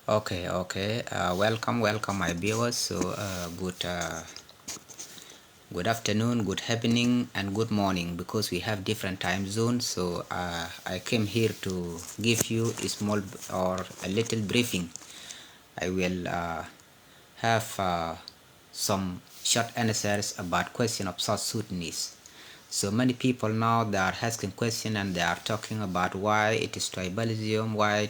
Okay. Welcome, my viewers. Good afternoon, good evening, and good morning because we have different time zones. I came here to give you a small or a little briefing. I will have some short answers about question of South Sudanese. So many people now they are asking question and they are talking about why it is tribalism, why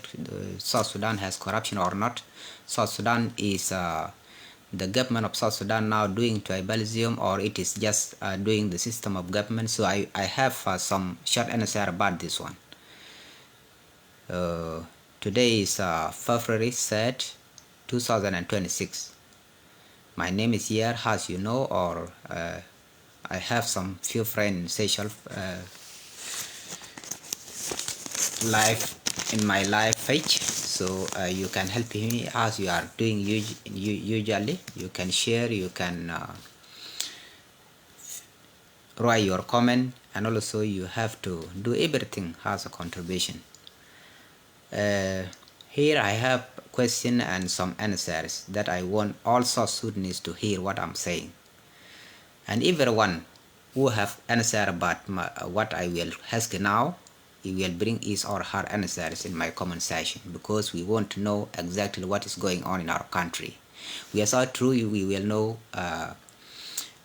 South Sudan has corruption or not. South Sudan is the government of South Sudan now doing tribalism or it is just doing the system of government. So I have some short answer about this one. Uh, Today is February 3rd, 2026. My name is here, as you know, or I have some few friends in social life in my life page, so you can help me as you are doing usually. You can share, you can write your comment, and also you have to do everything as a contribution. Here I have question and some answers that I want all South Sudanese to hear what I'm saying, and everyone who have answer about what I will ask now, he will bring his or her answers in my comment section because we want to know exactly what is going on in our country. We are true we will know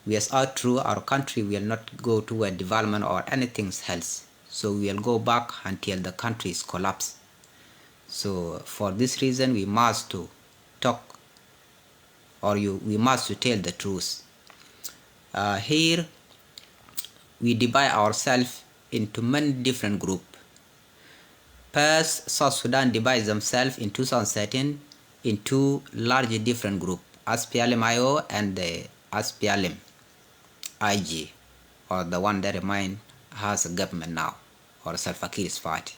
we are true our country will not go to a development or anything else, so we will go back until the country is collapsed. So for this reason we must to talk, we must to tell the truth. Here we divide ourselves into many different groups. First, South Sudan divides themselves in 2013 into large different groups, SPLM-IO and the SPLM-IG, or the one that remain has a government now, or Salva Kiir's party.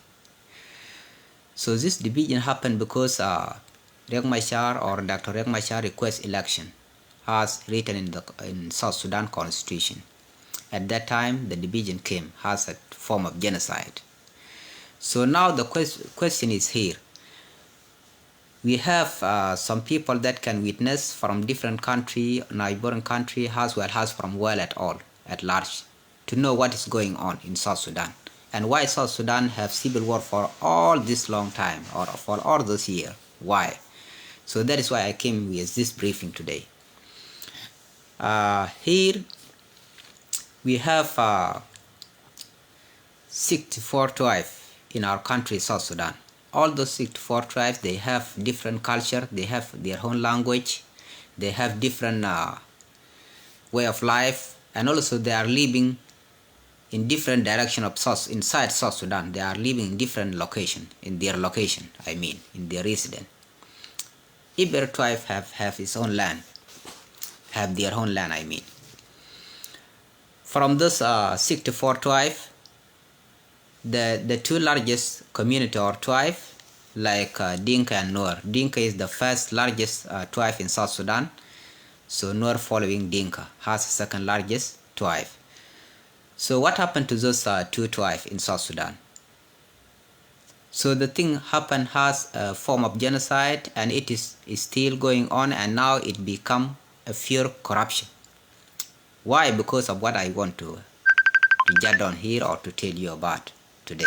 So this division happened because Riek Machar or Dr. Riek Machar request election as written in South Sudan constitution. At that time, the division came as a form of genocide. So now the question is here. We have some people that can witness from different country, neighboring country, as well as from world at large, to know what is going on in South Sudan and why South Sudan have civil war for all this long time or for all those years. Why? So that is why I came with this briefing today. Here we have 64 tribes in our country, South Sudan. All those 64 tribes, they have different culture, they have their own language, they have different way of life, and also they are living in different direction of inside South Sudan. They are living in different location, in their residence. Every tribe have its own land, have their own land, From this 64 tribes, the two largest community or tribe, like Dinka and Nuer. Dinka is the first largest tribe in South Sudan, so Nuer following Dinka has the second largest tribe. So what happened to those two tribes in South Sudan? So the thing happened as a form of genocide, and it is still going on, and now it become a pure corruption. Why? Because of what I want to jot down here or to tell you about today.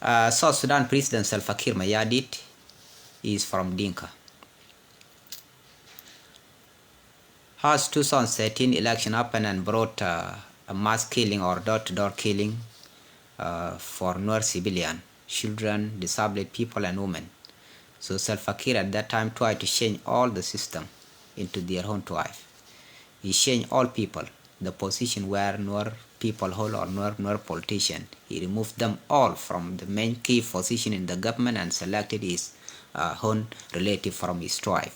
South Sudan President Salva Kiir Mayardit is from Dinka. As 2013 election happened and brought a mass killing or door-to-door killing for Nuer civilian, children, disabled people and women. So Salva Kiir at that time tried to change all the system into their own tribe. He changed all people, the position where Nuer people hold or Nuer politician. He removed them all from the main key position in the government and selected his own relative from his tribe.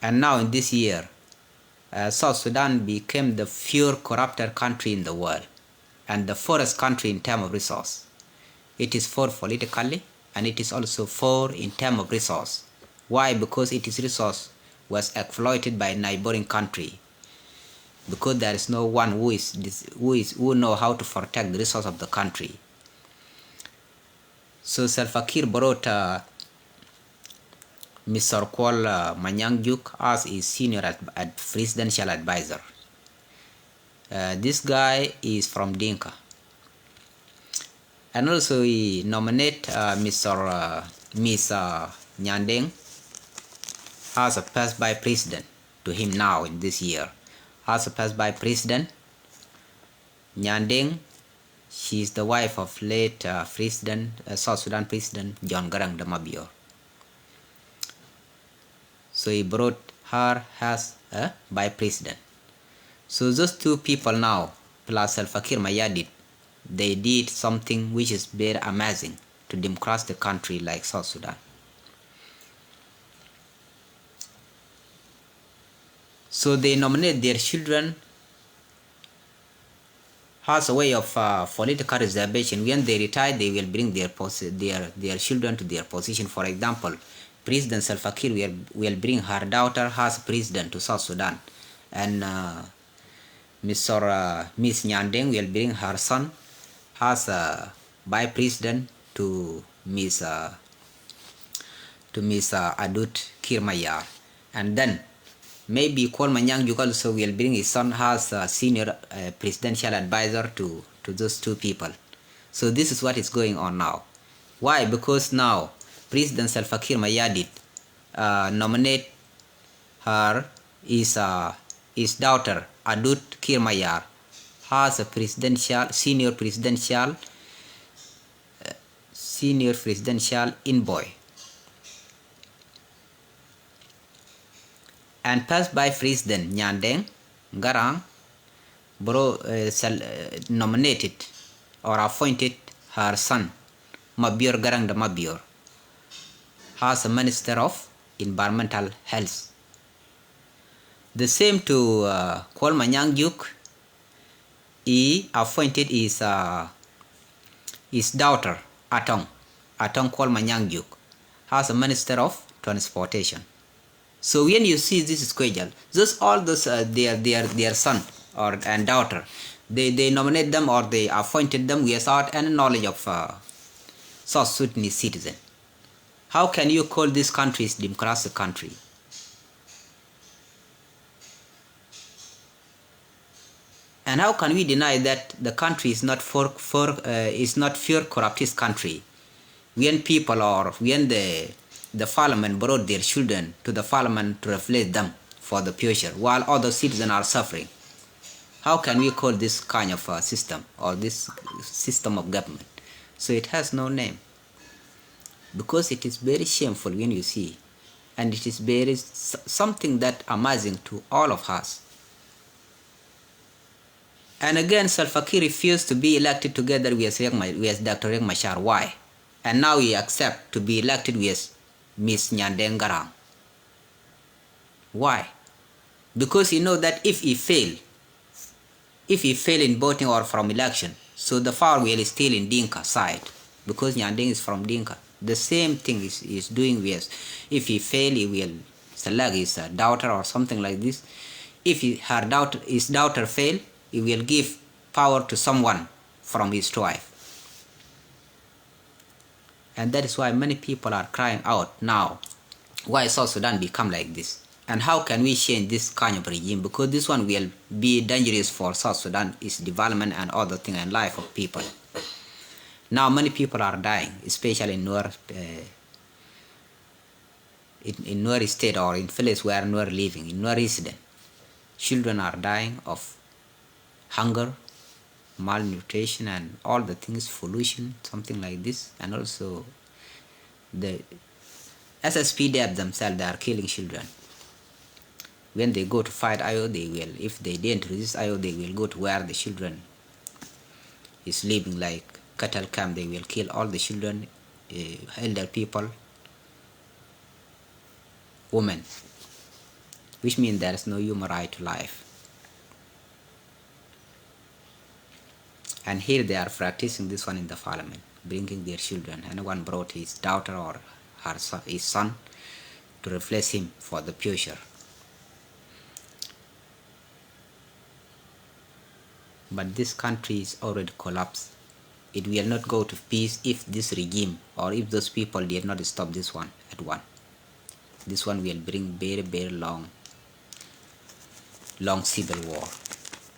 And now in this year, South Sudan became the pure corrupted country in the world and the poorest country in terms of resource. It is poor politically and it is also poor in terms of resource. Why? Because its resource was exploited by a neighboring country. Because there is no one who know how to protect the resource of the country. So Salva Kiir brought Mr. Kwal Manyangjuk as his senior presidential advisor. This guy is from Dinka. And also he nominate Miss Nyandeng as a past by president to him now in this year. As a past by president, Nyandeng, she is the wife of late South Sudan President John Garang Damabior. So he brought her as a by president. So those two people now, plus Salva Kiir Mayardit, they did something which is very amazing to democratize the country like South Sudan. So they nominate their children as a way of political reservation. When they retire, they will bring their children to their position. For example, President Salva Kiir will bring her daughter as president to South Sudan, and Miss Nyandeng will bring her son as by president to Miss Adut Kirmayar, and then maybe Kwal Manyangjuk also will bring his son as a senior presidential advisor to those two people. So this is what is going on now. Why? Because now President Salva Kiir Mayardit nominate her his daughter Adut Kirmayar as a senior presidential envoy, and passed by President Nyandeng Garang nominated or appointed her son Mabior Garang de Mabior as a Minister of Environmental Health. The same to Kwal Manyangjuk, he appointed his daughter Atong Kwal Manyangjuk as a Minister of Transportation. So when you see this schedule, all those their son and daughter, they nominate them or they appointed them without any knowledge of South Sudanese citizen. How can you call this country a democratic country? And how can we deny that the country is not pure corruptist country when people or when the parliament brought their children to the parliament to replace them for the future while other citizens are suffering? How can we call this kind of a system or this system of government? So it has no name, because it is very shameful when you see, and it is very something that amazing to all of us. And again, Salva Kiir refused to be elected together with Dr. Riek Machar. Why? And now he accepts to be elected with Miss Nyandeng Garang. Why? Because he knows that if he fail in voting or from election, so the power will still in Dinka side, because Nyandeng is from Dinka. The same thing is doing with, if he fail, he will select his daughter or something like this. If his daughter fail, he will give power to someone from his tribe. And that is why many people are crying out now, why South Sudan become like this? And how can we change this kind of regime? Because this one will be dangerous for South Sudan, its development and other things and life of people. Now many people are dying, especially in Nuer state or in place where Nuer living, in Nuer resident. Children are dying of hunger, malnutrition and all the things, pollution, something like this. And also the SSPDF themselves, they are killing children. When they go to fight IO, they will, if they didn't resist IO, they will go to where the children is living, like cattle camp. They will kill all the children, elder people, women, which means there is no human right to life. And here they are practicing this one in the parliament, bringing their children. Anyone brought his daughter or his son to replace him for the future. But this country is already collapsed. it will not go to peace if this regime or if those people did not stop this one at one. This one will bring very, very long civil war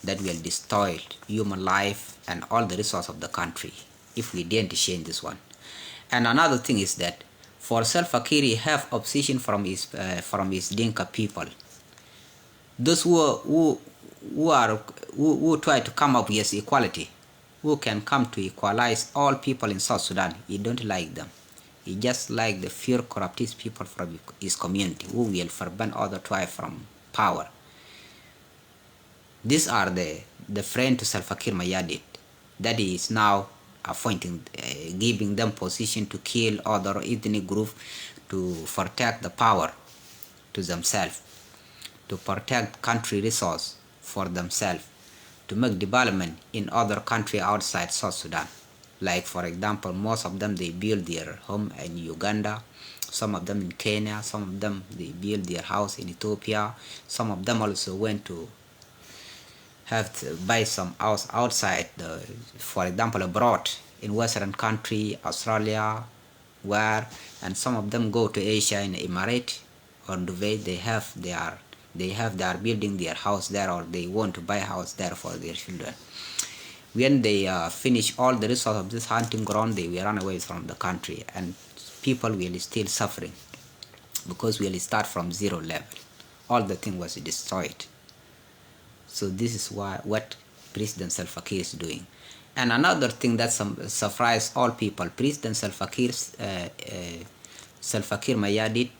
that will destroy human life and all the resources of the country if we didn't change this one. And another thing is that for Salva Kiir, he have opposition from his Dinka people. Those who try to come up with equality, who can come to equalize all people in South Sudan, he don't like them. He just like the few corrupted people from his community who will prevent other tribes from power. These are the friend to Salva Kiir Mayardit that he is now appointing, giving them position to kill other ethnic groups, to protect the power to themselves, to protect country resource for themselves, to make development in other country outside South Sudan. Like for example, most of them they build their home in Uganda, some of them in Kenya, some of them they build their house in Ethiopia, some of them also went to have to buy some house outside, for example, abroad in Western country, Australia, and some of them go to Asia in Emirates or Dubai. They are building their house there, or they want to buy a house there for their children. When they finish all the resource of this hunting ground, they will run away from the country, and people will still suffering because we will start from zero level. All the thing was destroyed. So this is what President Salva Kiir is doing. And another thing that surprised all people, President Salva Kiir Mayardit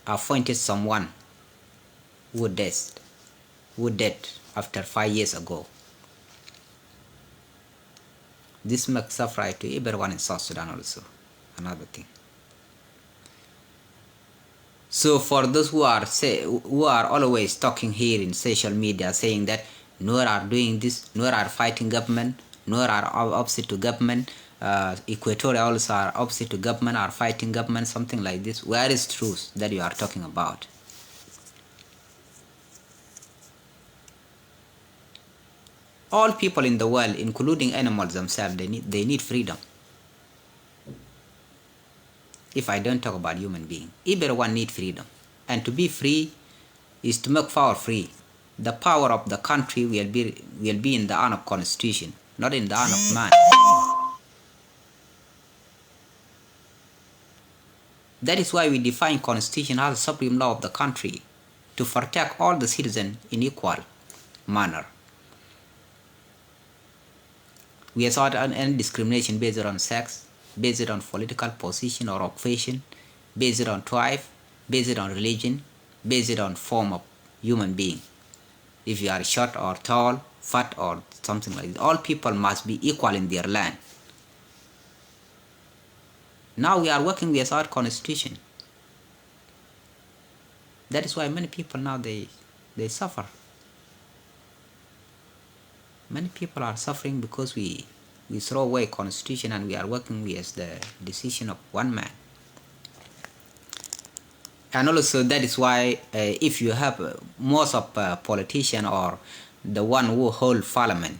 appointed someone who dead after 5 years ago. This makes surprise to everyone in South Sudan also. Another thing. So for those who are always talking here in social media saying that Nuer are doing this, Nuer are fighting government, Nuer are opposite to government, Equatorial also are opposite to government, are fighting government, something like this, where is truth that you are talking about? All people in the world, including animals themselves, they need freedom. If I don't talk about human being, everyone needs freedom. And to be free is to make power free. The power of the country will be in the hand of constitution, not in the hand of man. That is why we define constitution as the supreme law of the country, to protect all the citizens in equal manner. We are not any discrimination based on sex, based on political position or occupation, based on tribe, based on religion, based on form of human being. If you are short or tall, fat or something like that, all people must be equal in their land. Now we are working without constitution. That is why many people now they suffer. Many people are suffering because we throw away constitution and we are working with the decision of one man. And also that is why if you have most of politicians or the one who hold parliament,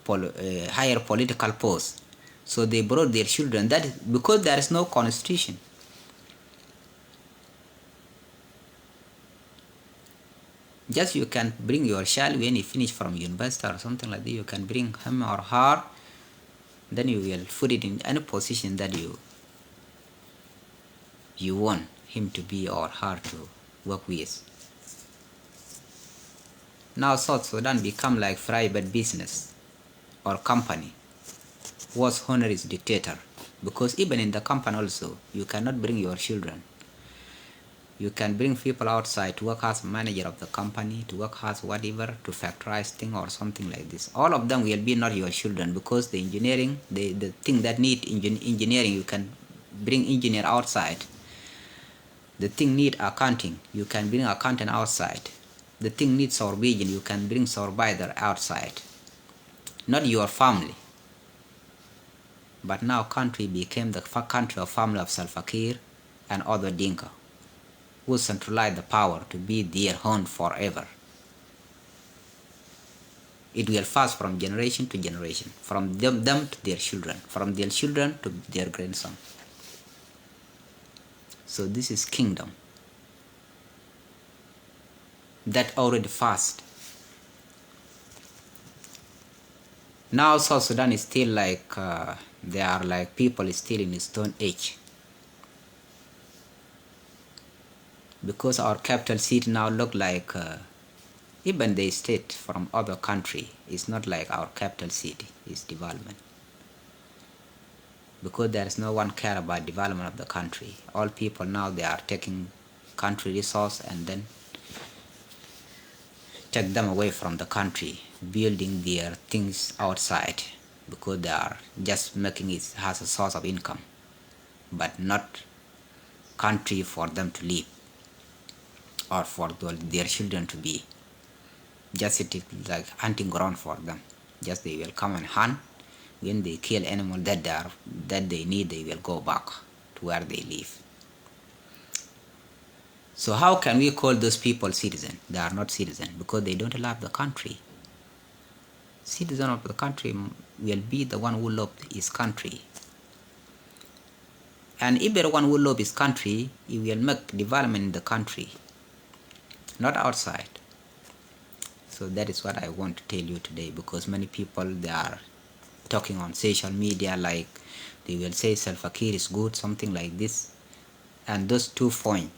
higher political posts, so they brought their children. That is because there is no constitution. Just you can bring your child when you finish from university or something like that. You can bring him or her. Then you will put it in any position that you want him to be or her to work with. Now South Sudan become like private business or company. Whose owner is dictator. Because even in the company also, you cannot bring your children. You can bring people outside to work as manager of the company, to work as whatever, to factorize thing or something like this. All of them will be not your children because the engineering, the thing that need engineering, you can bring engineer outside. The thing need accounting, you can bring accountant outside. The thing needs supervision, you can bring supervisor outside. Not your family. But now country became the country of family of Salva Kiir and other Dinka, who centralize the power to be their own forever. It will pass from generation to generation, from them to their children, from their children to their grandson. So this is kingdom that already passed. Now South Sudan is still like they are like people still in the stone age, because our capital city now look like even the state from other country is not like our capital city is development, because there is no one care about development of the country. All people now they are taking country resource and then take them away from the country, building their things outside, because they are just making it as a source of income, but not country for them to live or for their children to be. Just it is like hunting ground for them. Just they will come and hunt. When they kill animal that they need, they will go back to where they live. So how can we call those people citizen? They are not citizen because they don't love the country. Citizen of the country will be the one who loves his country. And if everyone who loves his country, he will make development in the country, not outside. So that is what I want to tell you today, because many people they are talking on social media, like they will say Salva Kiir is good, something like this. And those 2 points,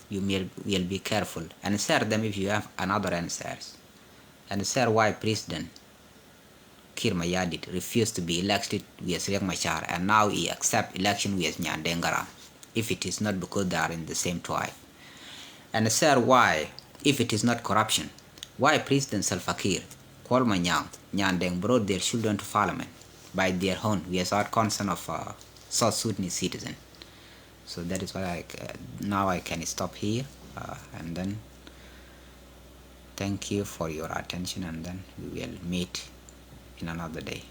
you will be careful. Answer them if you have another answers. Answer why President Kiir Mayardit refused to be elected with Riek Machar and now he accept election with Nyandengara, if it is not because they are in the same tribe. Answer why, if it is not corruption, why President Salva Kiir, Kwalma Nyandeng brought their children to parliament by their own without consent of South Sudanese citizen. So that is why now I can stop here and then thank you for your attention, and then we will meet in another day.